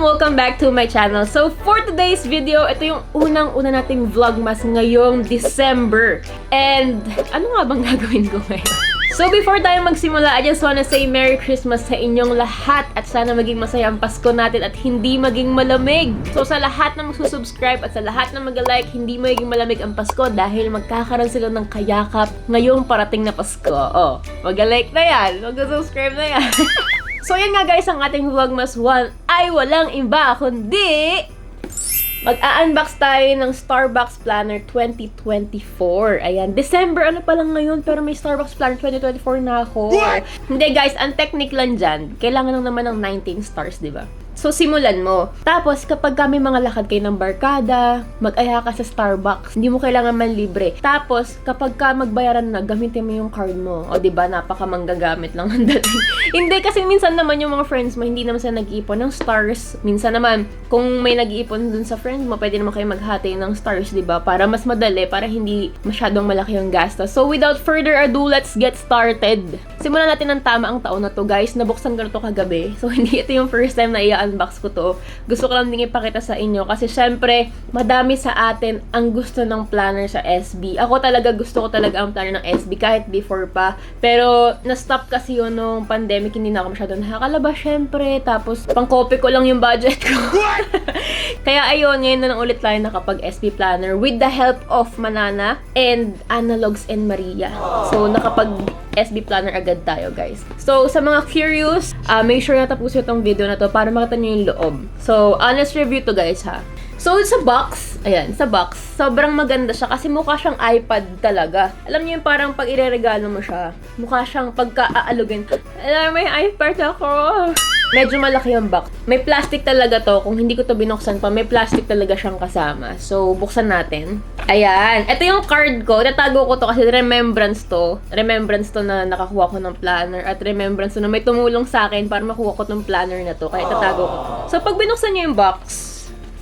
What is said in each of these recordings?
Welcome back to my channel. So for today's video, ito yung unang-una nating vlogmas ngayong December. And ano nga bang gagawin ko ngayon? So before tayo magsimula, I just wanna say Merry Christmas sa inyong lahat at sana maging masaya ang Pasko natin at hindi maging malamig. So sa lahat na magsusubscribe at sa lahat na mag-like, hindi maging malamig ang Pasko dahil magkakaroon sila ng kayakap ngayong parating na Pasko. Oh, mag-like na yan, mag-subscribe na yan. So yan nga guys, ang ating Vlogmas 1 ay walang iba kundi mag-a-unbox tayo ng Starbucks Planner 2024. Ayan, December ano pa lang ngayon pero may Starbucks Planner 2024 na ako. What? Hindi guys, ang technique lang dyan, kailangan lang naman ng 19 stars, di ba? So, simulan mo. Tapos, kapag kami mga lakad kayo ng barkada, mag-aya ka sa Starbucks, hindi mo kailangan man libre. Tapos, kapag ka magbayaran na, gamitin mo yung card mo. O, diba, napaka manggagamit lang ang dating. Hindi, kasi minsan naman yung mga friends mo, hindi naman sila nag-iipon ng stars. Minsan naman, kung may nag-iipon dun sa friend mo, pwede naman kayo maghati ng stars, diba? Para mas madali, para hindi masyadong malaki yung gastos. So, without further ado, let's get started. Simulan natin ng tama ang taon na to, guys. Nabuksan ko na to kagabi. So, hindi ito yung first time na unbox ko to. Gusto ko lang din ipakita sa inyo kasi syempre, madami sa atin ang gusto ng planner sa SB. Ako talaga, gusto ko talaga ang planner ng SB kahit before pa. Pero, na-stop kasi yun nung pandemic, hindi na ako masyadong nakakalabas syempre. Tapos, pang-copy ko lang yung budget ko. Kaya ayun, ngayon na lang ulit tayo nakapag-SB planner with the help of Manana and Analogs and Maria. So, nakapag-SB planner agad tayo, guys. So, sa mga curious, make sure na tapusin itong video na to para makita nyo yung loob. So, honest review to, guys, ha. So, sa box, ayan, sa box, sobrang maganda siya kasi mukha siyang iPad talaga. Alam niyo yung parang pag ireregalo mo siya, mukha siyang pagka-aalugin. Alam, may iPad ako. Medyo malaki yung box. May plastic talaga to. Kung hindi ko to binuksan pa, may plastic talaga siyang kasama. So, buksan natin. Ayan. Ito yung card ko. Tatago ko to kasi remembrance to. Remembrance to na nakakuha ko ng planner. At remembrance to na may tumulong sa akin para makuha ko tong planner na to. Kaya tatago ko. So, pag binuksan nyo yung box,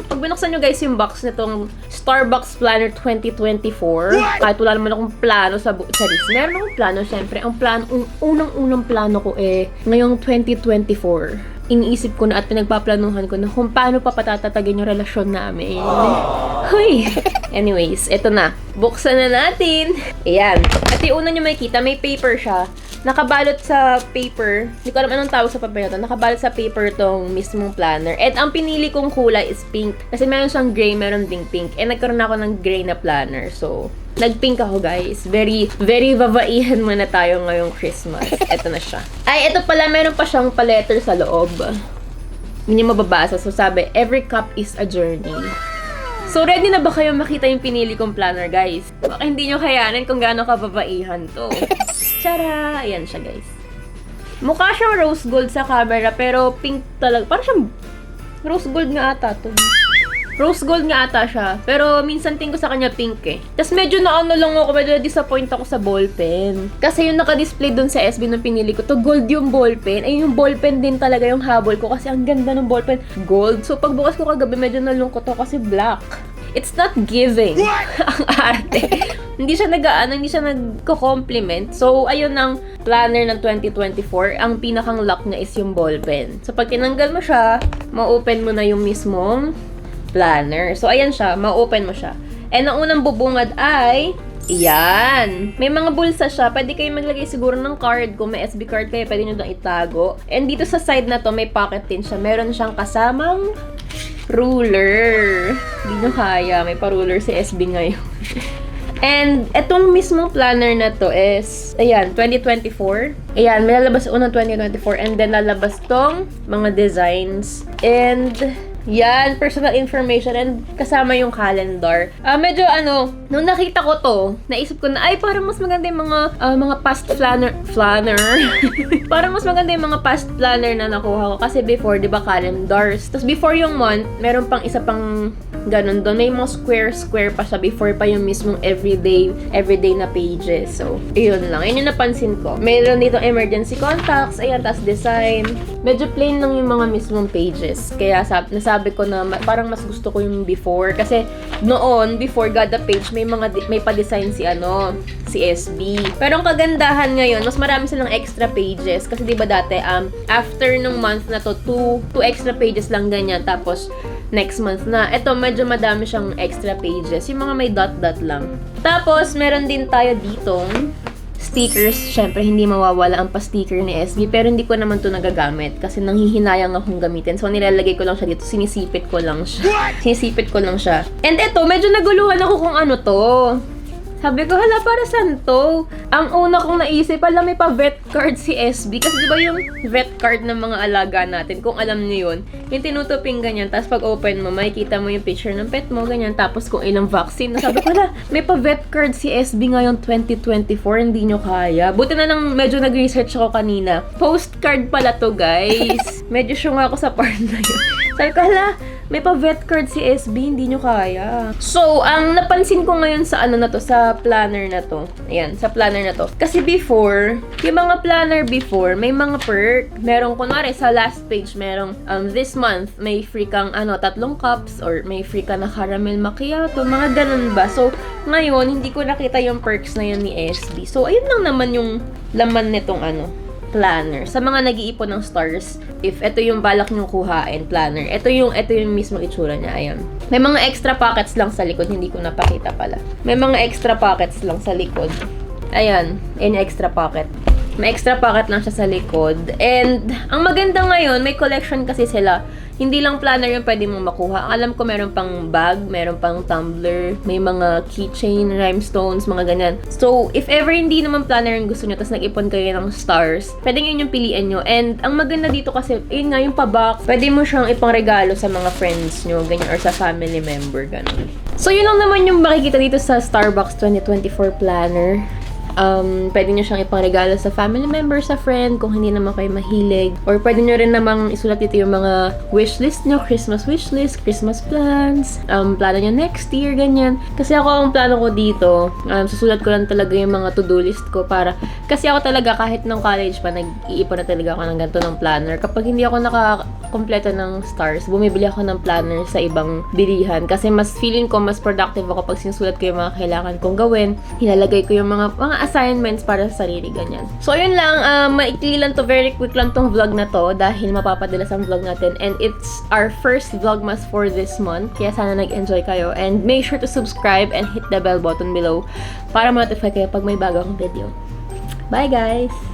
pag binuksan nyo guys yung box nitong Starbucks Planner 2024, kahit wala naman akong plano sa charis. Meron akong plano, syempre. Ang plano, unang-unang plano ko ngayong 2024. Iniisip ko na at pinagpaplanuhan ko na kung paano pa patatatagin yung relasyon namin. Hoy! Anyways, eto na. Buksan na natin. Ayan. At yung una nyo makikita, may paper siya. Nakabalot sa paper. Hindi ko alam anong tawag sa paper na to. Nakabalot sa paper tong mismong planner. At ang pinili kong kulay is pink. Kasi meron siyang gray, meron ding pink. And nagkaroon ako ng gray na planner. So, nag-pink ako, guys. Very, very babaihan muna tayo ngayong Christmas. Ito na siya. Ay, ito pala, meron pa siyang pa-letter sa loob. Hindi mababasa. So, sabi, every cup is a journey. So, ready na ba kayo makita yung pinili kong planner, guys? Baka hindi nyo kayanan kung gaano kababaihan to. Tara! Ayan siya, guys. Mukha siyang rose gold sa camera, pero pink talaga. Parang siyang rose gold nga ata to. Rose gold nga ata siya. Pero minsan tingin ko sa kanya pink eh. Tapos medyo naano lang ako, medyo disappoint ako sa ballpen. Kasi yung naka-display dun sa SB nung pinili ko, to gold yung ballpen. Ay, yung ballpen din talaga yung habol ko kasi ang ganda ng ballpen. Gold. So pagbukas ko kagabi, medyo nalungkot ako kasi black. It's not giving. Ang arte. Hindi siya hindi siya nagko-compliment. So, ayun ang planner ng 2024. Ang pinakang lock niya is yung ballpen. So, pag tinanggal mo siya, ma-open mo na yung mismong planner. So, ayan siya. Ma-open mo siya. And ang unang bubungad ay yan. May mga bulsa siya. Pwede kayo maglagay siguro ng card. Kung may SB card kayo, pwede nyo doon itago. And dito sa side na to, may pocket din siya. Meron siyang kasamang ruler. Hindi nyo kaya. May pa-ruler si SB ngayon. And etong mismong planner na to is, ayan, 2024. Ayan, may lalabas unang 2024. And then lalabas tong mga designs. And yan, personal information and kasama yung calendar. Medyo nung nakita ko to, naisip ko na, ay, parang mas maganda yung mga past planner. Parang mas maganda yung mga past planner na nakuha ko. Kasi before, di ba, calendars. Tapos before yung month, meron pang isa pang Ganun doon. May mga square pa siya before pa yung mismong everyday na pages. So, ayun lang. Yun yung napansin ko. Mayroon dito emergency contacts. Ayan, tas design. Medyo plain lang yung mga mismong pages. Kaya nasabi ko na parang mas gusto ko yung before. Kasi noon, before God the Page, may pa-design si SB. Pero ang kagandahan ngayon, mas marami silang extra pages. Kasi diba dati, after nung month na to, two extra pages lang ganyan. Tapos, next month na. Ito, medyo madami siyang extra pages. Yung mga may dot-dot lang. Tapos, meron din tayo ditong stickers. Syempre, hindi mawawala ang pa-sticker ni SB. Pero hindi ko naman to nagagamit. Kasi nanghihinayang akong gamitin. So, nilalagay ko lang siya dito. Sinisipit ko lang siya. And ito, medyo naguluhan ako kung ano to. Sabi ko, hala, para saan to? Ang una kong naisip, pala may pa-vet card si SB. Kasi diba yung vet card ng mga alaga natin, kung alam niyo yun, yung tinutuping ganyan, tapos pag open mo, makikita mo yung picture ng pet mo, ganyan, tapos kung ilang vaccine. Sabi ko, hala, may pa-vet card si SB ngayon 2024, hindi nyo kaya. Buti na lang medyo nag-research ako kanina. Postcard pala to, guys. Medyo syunga ako sa part na yun. Sabi ko, hala, may pa-vet card si SB, hindi nyo kaya. So, ang napansin ko ngayon sa sa planner na to. Ayan, sa planner na to. Kasi before, yung mga planner before, may mga perk. Merong, kunwari, sa last page, merong, this month, may free kang, 3 cups, or may free ka na caramel macchiato, mga ganun ba. So, ngayon, hindi ko nakita yung perks na yun ni SB. So, ayun lang naman yung laman nitong planner. Sa mga nag-iipon ng stars, if ito yung balak nyong kuhain, planner, ito yung mismo itsura niya. Ayan. May mga extra pockets lang sa likod, hindi ko napakita pala. May mga extra pockets lang sa likod. Ayan, in extra pocket. May extra pocket lang siya sa likod. And, ang maganda ngayon, may collection kasi sila. Hindi lang planner yung pwede mong makuha. Alam ko meron pang bag, meron pang tumbler, may mga keychain, rhinestones, mga ganyan. So, if ever hindi naman planner yung gusto nyo, tapos nag-ipon kayo ng stars, pwede yun yung piliin nyo. And, ang maganda dito kasi, yun nga yung pa-box, pwede mo siyang ipang-regalo sa mga friends nyo, ganyan, or sa family member, ganun. So, yun lang naman yung makikita dito sa Starbucks 2024 planner. Pwede nyo siyang ipangregalo sa family member, sa friend, kung hindi naman kayo mahilig. Or pwede nyo rin namang isulat dito yung mga wishlist nyo, Christmas wishlist, Christmas plans, plano nyo next year, ganyan. Kasi ako, ang plano ko dito, susulat ko lang talaga yung mga to-do list ko para, kasi ako talaga, kahit nung college pa, nag-iipon na talaga ako ng ganito ng planner. Kapag hindi ako nakakompleto ng stars, bumibili ako ng planner sa ibang bilihan. Kasi mas feeling ko, mas productive ako pag sinusulat ko yung mga kailangan kong gawin. Hilalagay ko yung mga assignments para sa sarili, ganyan. So, ayun lang. Maikli lang to, very quick lang tong vlog na to dahil mapapadalas ang vlog natin. And it's our first vlogmas for this month. Kaya sana nag-enjoy kayo. And make sure to subscribe and hit the bell button below para ma-notify kayo pag may bago akong video. Bye, guys!